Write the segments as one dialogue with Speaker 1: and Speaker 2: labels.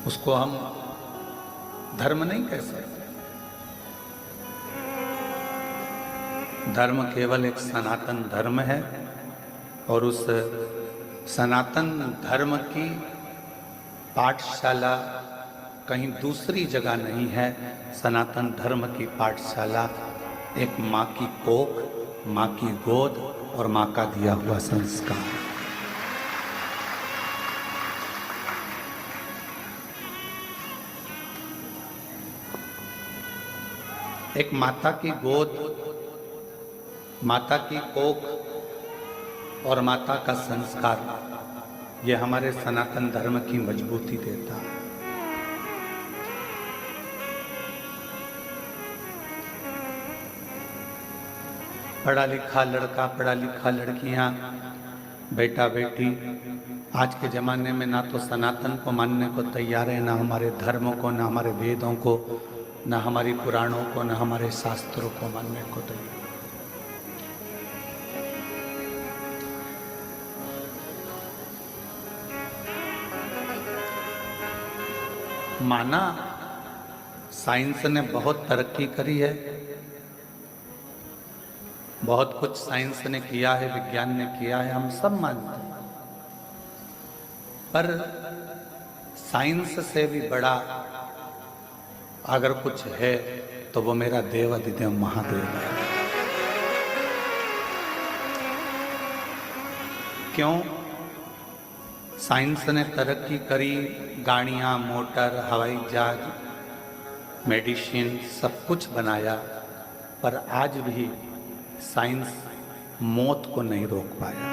Speaker 1: उसको हम धर्म नहीं कह सकते। धर्म केवल एक सनातन धर्म है और उस सनातन धर्म की पाठशाला कहीं दूसरी जगह नहीं है। सनातन धर्म की पाठशाला एक माँ की कोख, माँ की गोद और माँ का दिया हुआ संस्कार। एक माता की गोद, माता की कोख और माता का संस्कार, ये हमारे सनातन धर्म की मजबूती देता है। पढ़ा लिखा लड़का, पढ़ा लिखा लड़कियां, बेटा बेटी आज के ज़माने में ना तो सनातन को मानने को तैयार है, ना हमारे धर्मों को, ना हमारे वेदों को, ना हमारी पुराणों को, ना हमारे शास्त्रों को मानने को तैयार। माना साइंस ने बहुत तरक्की करी है, बहुत कुछ साइंस ने किया है, विज्ञान ने किया है, हम सब मानते हैं। पर साइंस से भी बड़ा अगर कुछ है तो वो मेरा देव अधिदेव महादेव है। क्यों? साइंस ने तरक्की करी, गाड़ियां, मोटर, हवाई जहाज, मेडिसिन सब कुछ बनाया, पर आज भी साइंस मौत को नहीं रोक पाया।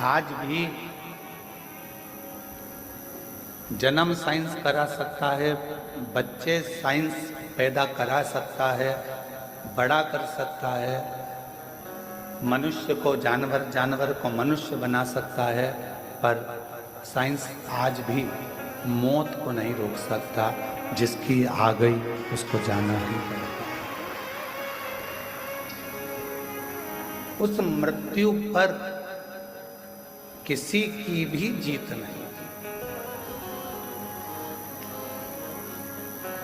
Speaker 1: आज भी जन्म साइंस करा सकता है, बच्चे साइंस पैदा करा सकता है, बड़ा कर सकता है, मनुष्य को जानवर, जानवर को मनुष्य बना सकता है, पर साइंस आज भी मौत को नहीं रोक सकता। जिसकी आ गई उसको जाना ही पड़ेगा। उस मृत्यु पर किसी की भी जीत नहीं।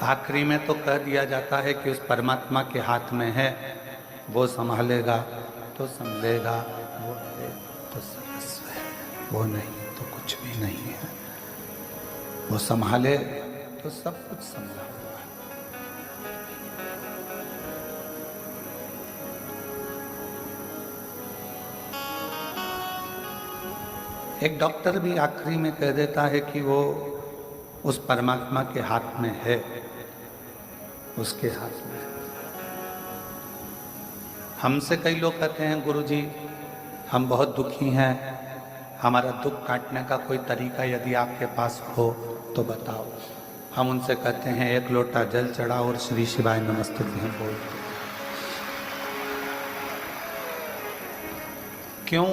Speaker 1: आखिरी में तो कह दिया जाता है कि उस परमात्मा के हाथ में है, वो संभालेगा तो संभलेगा, वो है तो सर्वस्व है, वो नहीं तो कुछ भी नहीं है। वो संभाले तो सब कुछ संभला हुआ है। एक डॉक्टर भी आखिरी में कह देता है कि वो उस परमात्मा के हाथ में है, उसके हाथ में है। हमसे कई लोग कहते हैं गुरुजी हम बहुत दुखी हैं, हमारा दुख काटने का कोई तरीका यदि आपके पास हो तो बताओ। हम उनसे कहते हैं एक लोटा जल चढ़ाओ और श्री शिवाय नमस्तुभ्यं बोल। क्यों?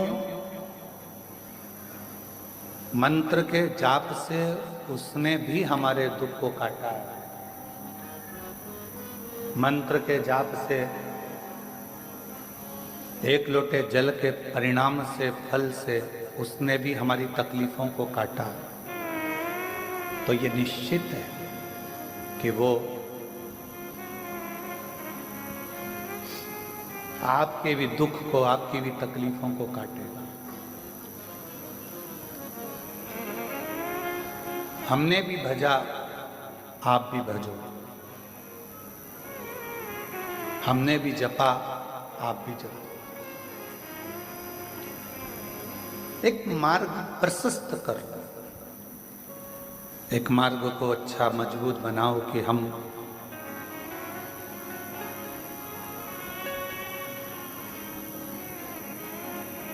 Speaker 1: मंत्र के जाप से उसने भी हमारे दुख को काटा है। मंत्र के जाप से, एक लोटे जल के परिणाम से, फल से उसने भी हमारी तकलीफों को काटा। तो ये निश्चित है कि वो आपके भी दुख को, आपकी भी तकलीफों को काटेगा। हमने भी भजा, आप भी भजो। हमने भी जपा, आप भी जपो। एक मार्ग प्रशस्त करो, एक मार्ग को अच्छा मजबूत बनाओ कि हम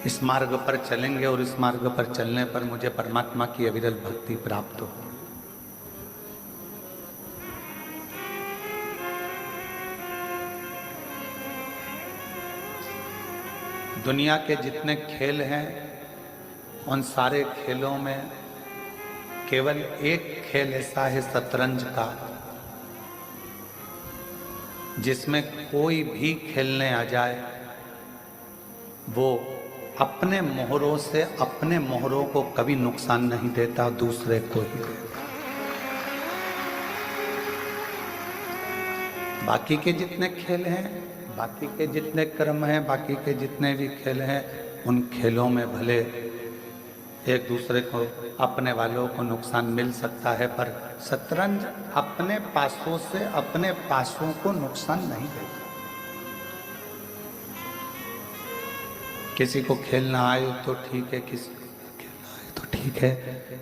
Speaker 1: इस मार्ग पर चलेंगे और इस मार्ग पर चलने पर मुझे परमात्मा की अविरल भक्ति प्राप्त हो। दुनिया के जितने खेल हैं उन सारे खेलों में केवल एक खेल ऐसा है शतरंज का, जिसमें कोई भी खेलने आ जाए वो अपने मोहरों से अपने मोहरों को कभी नुकसान नहीं देता, दूसरे को ही देता। बाकी के जितने खेल हैं, बाकी के जितने कर्म हैं, बाकी के जितने भी खेल हैं, उन खेलों में भले एक दूसरे को, अपने वालों को नुकसान मिल सकता है, पर शतरंज अपने पासों से अपने पासों को नुकसान नहीं देता। किसी को खेलना आए तो ठीक है, किसी को खेलना आए तो ठीक है,